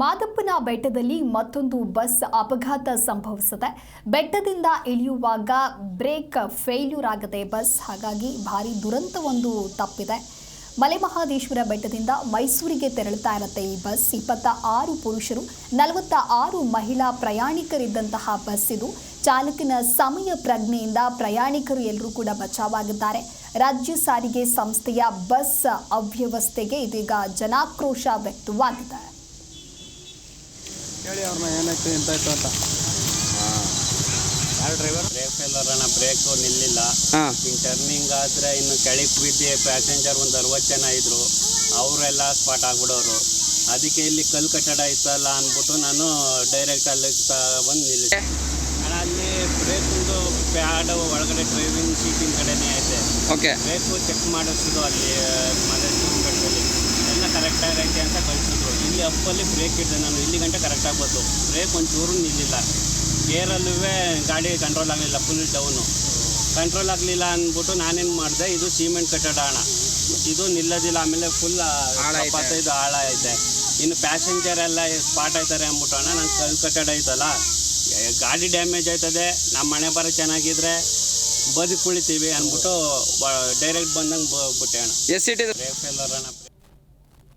ಮಾದಪ್ಪನ ಬೆಟ್ಟದಲ್ಲಿ ಮತ್ತೊಂದು ಬಸ್ ಅಪಘಾತ ಸಂಭವಿಸಿದೆ. ಬೆಟ್ಟದಿಂದ ಇಳಿಯುವಾಗ ಬ್ರೇಕ್ ಫೇಲ್ಯೂರ್ ಆಗದೆ ಬಸ್, ಹಾಗಾಗಿ ಭಾರಿ ದುರಂತವೊಂದು ತಪ್ಪಿದೆ. ಮಲೆಮಹದೇಶ್ವರ ಬೆಟ್ಟದಿಂದ ಮೈಸೂರಿಗೆ ತೆರಳುತ್ತಾ ಇರುತ್ತೆ ಈ ಬಸ್. 26 ಪುರುಷರು 46 ಮಹಿಳಾ ಪ್ರಯಾಣಿಕರಿದ್ದಂತಹ ಬಸ್ ಇದು. ಚಾಲಕನ ಸಮಯ ಪ್ರಜ್ಞೆಯಿಂದ ಪ್ರಯಾಣಿಕರು ಎಲ್ಲರೂ ಕೂಡ ಬಚಾವಾಗಿದ್ದಾರೆ. ರಾಜ್ಯ ಸಾರಿಗೆ ಸಂಸ್ಥೆಯ ಬಸ್ ಅವ್ಯವಸ್ಥೆಗೆ ಇದೀಗ ಜನಾಕ್ರೋಶ ವ್ಯಕ್ತವಾಗಿದೆ. ಹೇಳಿ ಅವ್ರನ್ನ ಏನಾಯ್ತು ಎಂತಾಯ್ತು ಅಂತ. ಯಾರು ಡ್ರೈವರ್? ಬ್ರೇಕ್ ಫೇಲರ್ ಅಣ್ಣ, ಬ್ರೇಕು ನಿಲ್ಲಿಲ್ಲ. ಹಿಂಗೆ ಟರ್ನಿಂಗ್ ಆದರೆ ಇನ್ನು ಕೆಳಗೆ ಬಿದ್ದು ಪ್ಯಾಸೆಂಜರ್ ಒಂದು 60 ಜನ ಇದ್ದರು, ಅವರೆಲ್ಲ ಸ್ಪಾಟ್ ಆಗ್ಬಿಡೋರು. ಅದಕ್ಕೆ ಇಲ್ಲಿ ಕಲ್ಲು ಕಟ್ಟಡ ಇತ್ತಲ್ಲ ಅಂದ್ಬಿಟ್ಟು ನಾನು ಡೈರೆಕ್ಟ್ ಅಲ್ಲಿ ಬಂದು ನಿಲ್ಲಿಸಿ. ಅಣ್ಣ ಅಲ್ಲಿ ಬ್ರೇಕ್ ಒಂದು ಪ್ಯಾಡ್ ಒಳಗಡೆ ಡ್ರೈವಿಂಗ್ ಸೀಟಿನ ಕಡೆನೇ ಐತೆ. ಬ್ರೇಕು ಚೆಕ್ ಮಾಡಿಸಿದ್ರು ಅಲ್ಲಿ ಮಲೇಶ್ವರ ಬೆಟ್ಟದಲ್ಲಿ, ಎಲ್ಲ ಕರೆಕ್ಟಾಗಿ ಐತೆ ಅಂತ ಕಳಿಸಿದ್ರು. ಇಲ್ಲಿ ಅಪ್ಪಲ್ಲಿ ಬ್ರೇಕ್ ಇಟ್ಟೆ ನಾನು, ಇಲ್ಲಿ ಗಂಟೆ ಕರೆಕ್ಟಾಗಿ ಬಂತು. ಬ್ರೇಕ್ ಒಂಚೂರು ನಿಲ್ಲಿಲ್ಲ. ಗೇರಲ್ಲೂ ಗಾಡಿ ಕಂಟ್ರೋಲ್ ಆಗಲಿಲ್ಲ, ಫುಲ್ ಡೌನು. ಕಂಟ್ರೋಲ್ ಆಗಲಿಲ್ಲ ಅಂದ್ಬಿಟ್ಟು ನಾನೇನು ಮಾಡಿದೆ, ಇದು ಸಿಮೆಂಟ್ ಕಟ್ಟಡ ಅಣ್ಣ, ಇದು ನಿಲ್ಲೋದಿಲ್ಲ. ಆಮೇಲೆ ಫುಲ್ 25 ಆಳ ಐತೆ. ಇನ್ನು ಪ್ಯಾಸೆಂಜರ್ ಎಲ್ಲ ಸ್ಪಾಟ್ ಆಯ್ತಾರೆ ಅಂದ್ಬಿಟ್ಟು ಅಣ್ಣ, ನಂಗೆ ಕಲ್ಲು ಕಟ್ಟಡ ಐತಲ್ಲ, ಗಾಡಿ ಡ್ಯಾಮೇಜ್ ಆಯ್ತದೆ, ನಮ್ಮ ಮನೆ ಬರೋ ಚೆನ್ನಾಗಿದ್ರೆ ಬದುಕು ಕುಳಿತೀವಿ ಅಂದ್ಬಿಟ್ಟು ಡೈರೆಕ್ಟ್ ಬಂದಂಗೆ ಬಿಟ್ಟೆ ಅಣ್ಣ. ಎಷ್ಟು ಸೀಟ್ ಇದೆ? ಬ್ರೇಕ್ ಫೇಲರ್ ಅಣ್ಣ.